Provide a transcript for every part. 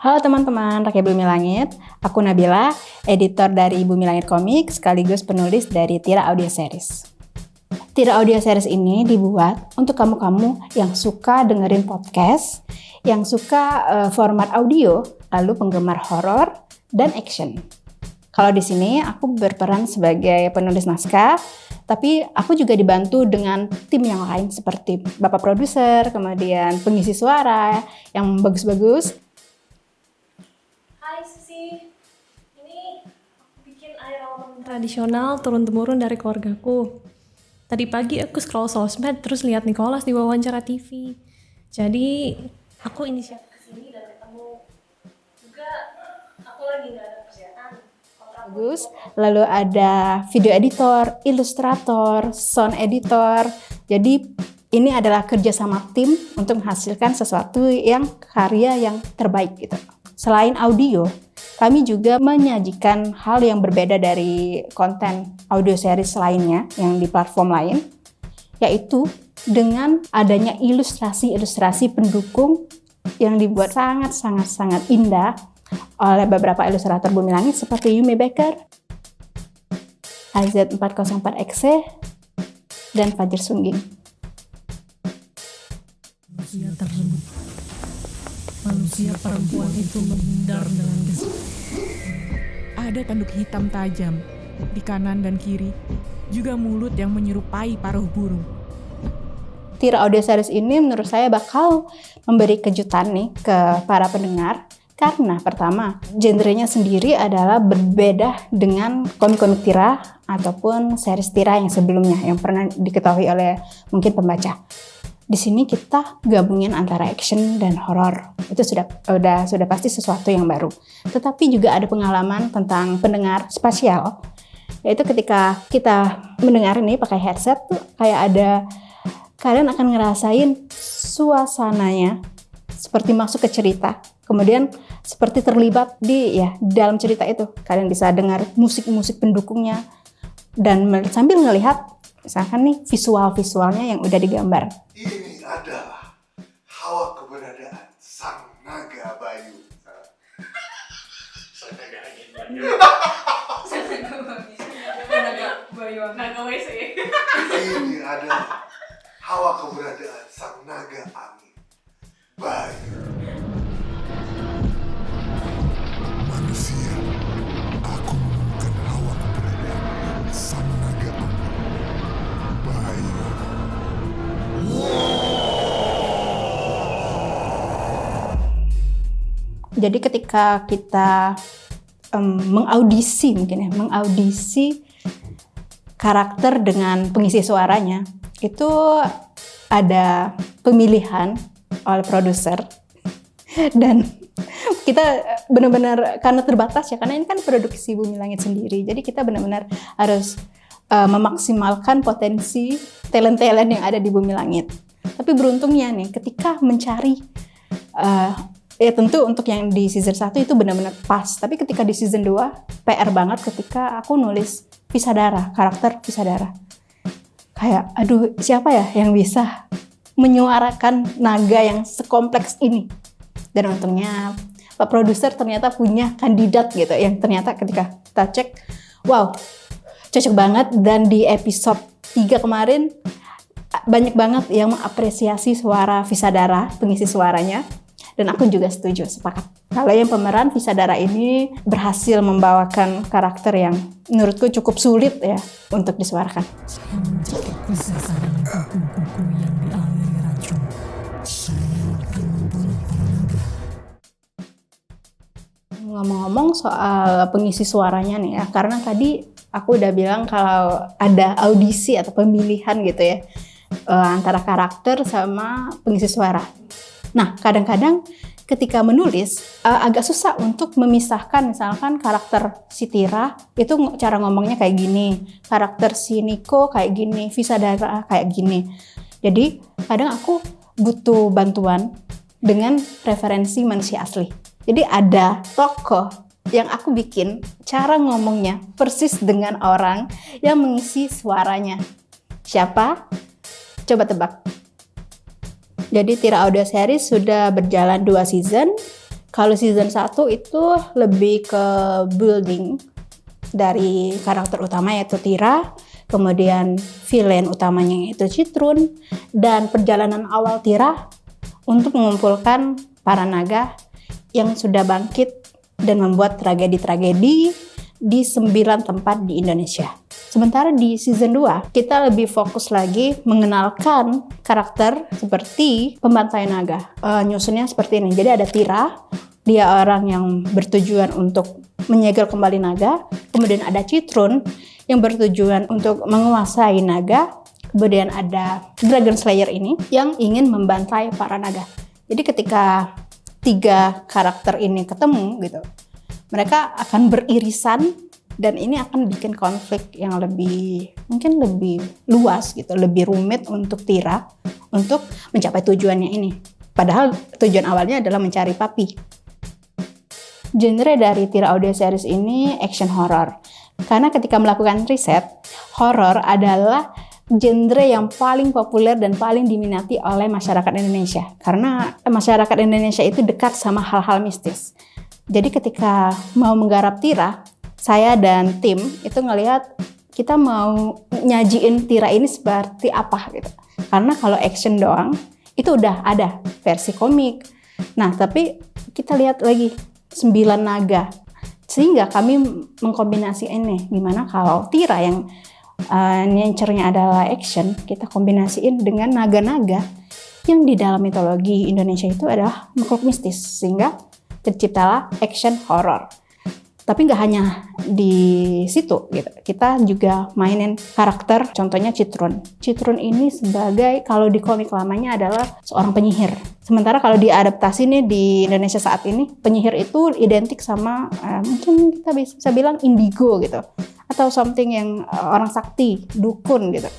Halo teman-teman, Rakyat Bumi Langit. Aku Nabila, editor dari Bumi Langit Komik, sekaligus penulis dari Tira Audio Series. Tira Audio Series ini dibuat untuk kamu-kamu yang suka dengerin podcast, yang suka format audio, lalu penggemar horor dan action. Kalau di sini aku berperan sebagai penulis naskah, tapi aku juga dibantu dengan tim yang lain seperti bapak produser, kemudian pengisi suara yang bagus-bagus. Hai Susi, ini aku bikin air awam tradisional turun-temurun dari keluargaku. Tadi pagi aku scroll sosmed terus lihat Nicholas di wawancara TV. Jadi aku inisiatif kesini dan ketemu. Juga aku lagi gak ada kerjaan. Bagus. Lalu ada video editor, ilustrator, sound editor. Jadi ini adalah kerjasama tim untuk menghasilkan sesuatu yang karya yang terbaik gitu. Selain audio, kami juga menyajikan hal yang berbeda dari konten audio series lainnya yang di platform lain, yaitu dengan adanya ilustrasi-ilustrasi pendukung yang dibuat sangat indah oleh beberapa ilustrator Bumi Langit seperti Yumi Baker, AZ404XC, dan Fajar Sungging. Manusia perempuan itu menghindar dengan gesit. Ada tanduk hitam tajam di kanan dan kiri, juga mulut yang menyerupai paruh burung. Tira Audio Series ini menurut saya bakal memberi kejutan nih ke para pendengar. Karena pertama, genrenya sendiri adalah berbeda dengan komik-komik Tira ataupun series Tira yang sebelumnya yang pernah diketahui oleh mungkin pembaca. Di sini kita gabungin antara action dan horor. Itu sudah pasti sesuatu yang baru. Tetapi juga ada pengalaman tentang pendengar spasial. Yaitu ketika kita mendengar ini pakai headset tuh kayak kalian akan ngerasain suasananya seperti masuk ke cerita. Kemudian seperti terlibat di dalam cerita itu. Kalian bisa dengar musik-musik pendukungnya dan sambil ngelihat misalkan nih visualnya yang udah digambar. Ini adalah hawa keberadaan sang naga bayu. Naga WC. Ini adalah hawa keberadaan sang naga angin bayu. Manusia, aku menemukan hawa keberadaan sang naga angin bayu. Jadi ketika kita mengaudisi karakter dengan pengisi suaranya, itu ada pemilihan oleh produser dan kita benar-benar karena terbatas ya, karena ini kan produksi Bumi Langit sendiri, jadi kita benar-benar harus memaksimalkan potensi talent-talent yang ada di Bumi Langit. Tapi beruntungnya nih ketika mencari ya tentu untuk yang di season 1 itu benar-benar pas. Tapi ketika di season 2 PR banget ketika aku nulis Visadara, karakter Visadara. Kayak aduh siapa ya yang bisa menyuarakan naga yang sekompleks ini. Dan untungnya Pak produser ternyata punya kandidat gitu yang ternyata ketika kita cek wow cocok banget. Dan di episode 3 kemarin banyak banget yang mengapresiasi suara Visadara, pengisi suaranya. Dan aku juga setuju, sepakat. Kalau yang pemeran Visadara ini berhasil membawakan karakter yang menurutku cukup sulit ya untuk disuarakan. Ngomong-ngomong soal pengisi suaranya nih ya, karena tadi aku udah bilang kalau ada audisi atau pemilihan gitu ya antara karakter sama pengisi suara. Nah, kadang-kadang ketika menulis agak susah untuk memisahkan misalkan karakter si Tira itu cara ngomongnya kayak gini, karakter si Niko kayak gini, Visadara kayak gini. Jadi kadang aku butuh bantuan dengan referensi manusia asli. Jadi ada tokoh yang aku bikin cara ngomongnya persis dengan orang yang mengisi suaranya. Siapa? Coba tebak. Jadi Tira Audio Series sudah berjalan 2 season. Kalau season 1 itu lebih ke building dari karakter utama yaitu Tira, kemudian villain utamanya yaitu Citrun, dan perjalanan awal Tira untuk mengumpulkan para naga yang sudah bangkit dan membuat tragedi-tragedi di 9 tempat di Indonesia. Sementara di season 2, kita lebih fokus lagi mengenalkan karakter seperti pembantai naga. Nyusunnya seperti ini. Jadi ada Tira, dia orang yang bertujuan untuk menyegel kembali naga. Kemudian ada Citrun yang bertujuan untuk menguasai naga. Kemudian ada Dragon Slayer ini yang ingin membantai para naga. Jadi ketika 3 karakter ini ketemu gitu, mereka akan beririsan. Dan ini akan bikin konflik yang mungkin lebih luas gitu, lebih rumit untuk Tira untuk mencapai tujuannya ini. Padahal tujuan awalnya adalah mencari papi. Genre dari Tira audio series ini action horror. Karena ketika melakukan riset, horror adalah genre yang paling populer dan paling diminati oleh masyarakat Indonesia. Karena masyarakat Indonesia itu dekat sama hal-hal mistis. Jadi ketika mau menggarap Tira, saya dan tim itu ngelihat kita mau nyajiin Tira ini seperti apa gitu. Karena kalau action doang itu udah ada versi komik. Nah, tapi kita lihat lagi 9 naga. Sehingga kami mengkombinasi ini. Gimana kalau Tira yang nature-nya adalah action, kita kombinasiin dengan naga-naga yang di dalam mitologi Indonesia itu adalah makhluk mistis. Sehingga terciptalah action horror. Tapi nggak hanya di situ gitu. Kita juga mainin karakter, contohnya Citrun. Citrun ini sebagai, kalau di komik lamanya adalah seorang penyihir. Sementara kalau diadaptasi nih di Indonesia saat ini, penyihir itu identik sama mungkin kita bisa bilang indigo gitu. Atau something yang orang sakti, dukun gitu.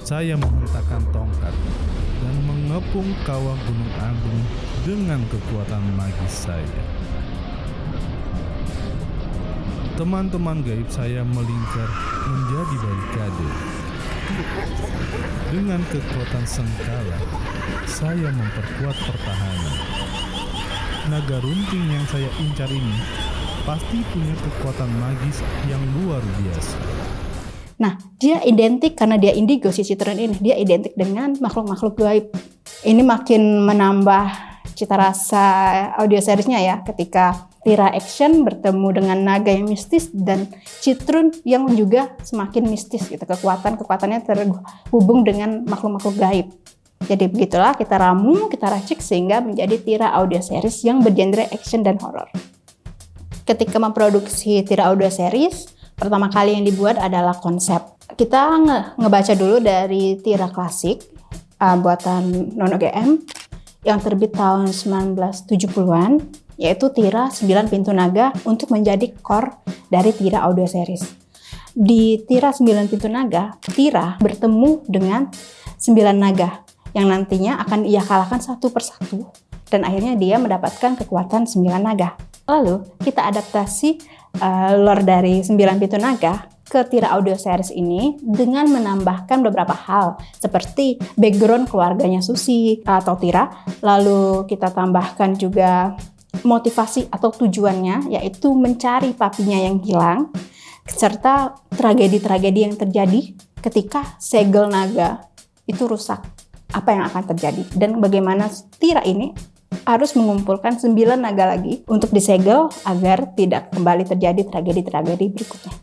Saya menghentakkan tongkat dan mengepung kawah Gunung Agung dengan kekuatan magis saya. Teman-teman gaib saya melingkar menjadi barikade. Dengan kekuatan sengkala, saya memperkuat pertahanan. Naga runting yang saya incar ini pasti punya kekuatan magis yang luar biasa. Nah, dia identik karena dia indigo, si Citrun ini. Dia identik dengan makhluk-makhluk gaib. Ini makin menambah cita rasa audio seriesnya ya, ketika Tira action bertemu dengan naga yang mistis dan Citrun yang juga semakin mistis gitu. Kekuatannya terhubung dengan makhluk-makhluk gaib. Jadi begitulah kita ramu, kita racik sehingga menjadi Tira audio series yang bergenre action dan horror. Ketika memproduksi Tira audio series, pertama kali yang dibuat adalah konsep. Kita ngebaca dulu dari Tira klasik buatan Nono GM yang terbit tahun 1970-an. Yaitu Tira 9 Pintu Naga untuk menjadi core dari Tira audio series. Di Tira 9 Pintu Naga, Tira bertemu dengan 9 naga yang nantinya akan ia kalahkan satu persatu dan akhirnya dia mendapatkan kekuatan 9 naga. Lalu kita adaptasi lore dari 9 Pintu Naga ke Tira audio series ini dengan menambahkan beberapa hal seperti background keluarganya Susi atau Tira. Lalu kita tambahkan juga motivasi atau tujuannya, yaitu mencari papinya yang hilang, serta tragedi-tragedi yang terjadi ketika segel naga itu rusak. Apa yang akan terjadi dan bagaimana Tira ini harus mengumpulkan 9 naga lagi untuk disegel agar tidak kembali terjadi tragedi-tragedi berikutnya.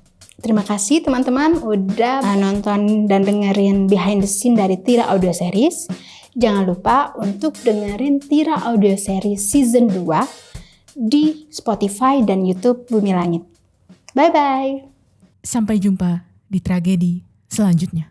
Terima kasih teman-teman udah nonton dan dengerin behind the scene dari Tira audio series. Jangan lupa untuk dengerin Tira audio series season 2 di Spotify dan YouTube Bumi Langit. Bye-bye. Sampai jumpa di tragedi selanjutnya.